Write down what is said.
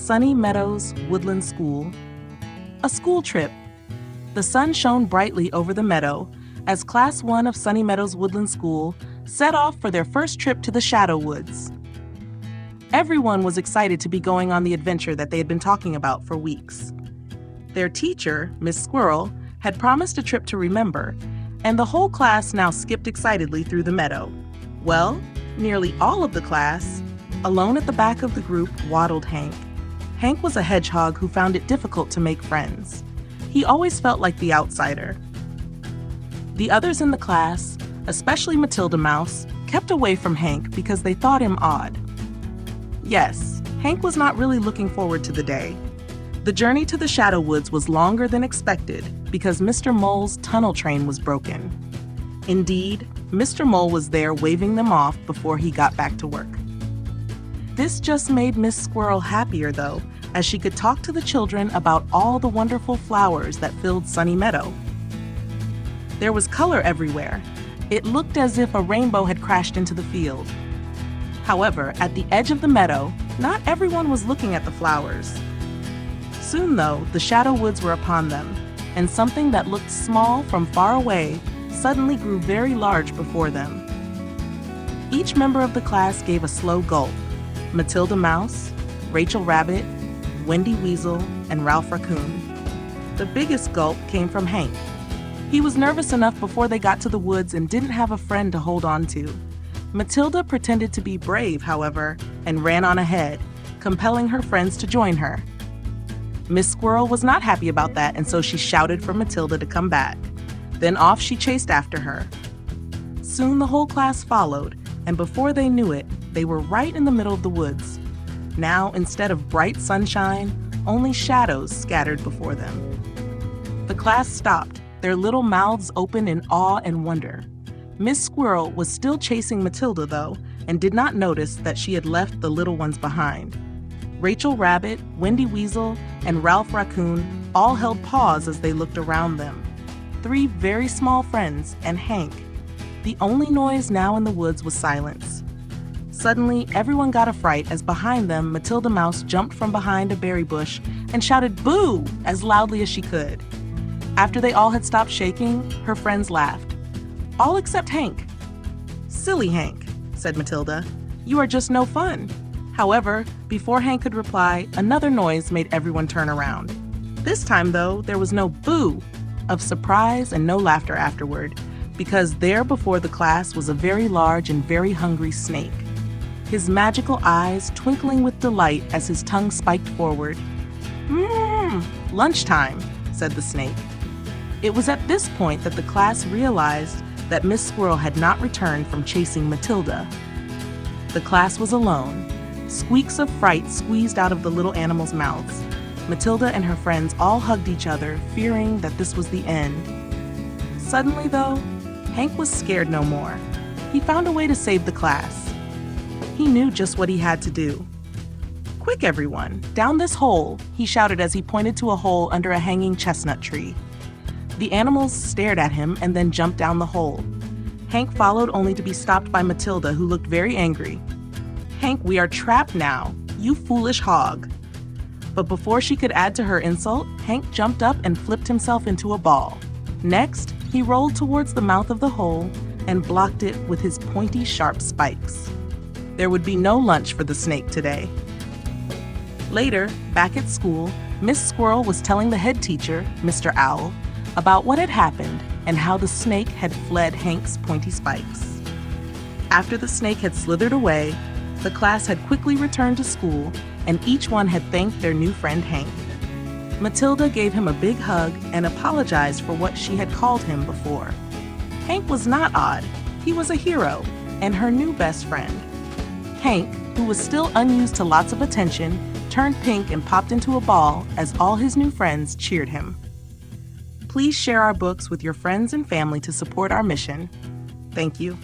Sunny Meadows Woodland School. A school trip. The sun shone brightly over the meadow as Class 1 of Sunny Meadows Woodland School set off for their first trip to the Shadow Woods. Everyone was excited to be going on the adventure that they had been talking about for weeks. Their teacher, Miss Squirrel, had promised a trip to remember, and the whole class now skipped excitedly through the meadow. Well, nearly all of the class. Alone at the back of the group waddled Hank. Hank was a hedgehog who found it difficult to make friends. He always felt like the outsider. The others in the class, especially Matilda Mouse, kept away from Hank because they thought him odd. Yes, Hank was not really looking forward to the day. The journey to the Shadow Woods was longer than expected because Mr. Mole's tunnel train was broken. Indeed, Mr. Mole was there waving them off before he got back to work. This just made Miss Squirrel happier, though, as she could talk to the children about all the wonderful flowers that filled Sunny Meadow. There was color everywhere. It looked as if a rainbow had crashed into the field. However, at the edge of the meadow, not everyone was looking at the flowers. Soon, though, the Shadow Woods were upon them, and something that looked small from far away suddenly grew very large before them. Each member of the class gave a slow gulp. Matilda Mouse, Rachel Rabbit, Wendy Weasel, and Ralph Raccoon. The biggest gulp came from Hank. He was nervous enough before they got to the woods and didn't have a friend to hold on to. Matilda pretended to be brave, however, and ran on ahead, compelling her friends to join her. Miss Squirrel was not happy about that, and so she shouted for Matilda to come back. Then off she chased after her. Soon the whole class followed, and before they knew it, they were right in the middle of the woods. Now, instead of bright sunshine, only shadows scattered before them. The class stopped, their little mouths open in awe and wonder. Miss Squirrel was still chasing Matilda, though, and did not notice that she had left the little ones behind. Rachel Rabbit, Wendy Weasel, and Ralph Raccoon all held pause as they looked around them. 3 very small friends and Hank. The only noise now in the woods was silence. Suddenly, everyone got a fright as behind them, Matilda Mouse jumped from behind a berry bush and shouted "Boo!" as loudly as she could. After they all had stopped shaking, her friends laughed. All except Hank. "Silly Hank," said Matilda. "You are just no fun." However, before Hank could reply, another noise made everyone turn around. This time, though, there was no "boo" of surprise and no laughter afterward, because there before the class was a very large and very hungry snake. His magical eyes twinkling with delight as his tongue spiked forward. Lunchtime," said the snake. It was at this point that the class realized that Miss Squirrel had not returned from chasing Matilda. The class was alone. Squeaks of fright squeezed out of the little animals' mouths. Matilda and her friends all hugged each other, fearing that this was the end. Suddenly, though, Hank was scared no more. He found a way to save the class. He knew just what he had to do. "Quick, everyone, down this hole," he shouted as he pointed to a hole under a hanging chestnut tree. The animals stared at him and then jumped down the hole. Hank followed only to be stopped by Matilda, who looked very angry. "Hank, we are trapped now, you foolish hog." But before she could add to her insult, Hank jumped up and flipped himself into a ball. Next, he rolled towards the mouth of the hole and blocked it with his pointy, sharp spikes. There would be no lunch for the snake today. Later, back at school, Miss Squirrel was telling the head teacher, Mr. Owl, about what had happened and how the snake had fled Hank's pointy spikes. After the snake had slithered away, the class had quickly returned to school, and each one had thanked their new friend Hank. Matilda gave him a big hug and apologized for what she had called him before. Hank was not odd. He was a hero and her new best friend. Hank, who was still unused to lots of attention, turned pink and popped into a ball as all his new friends cheered him. Please share our books with your friends and family to support our mission. Thank you.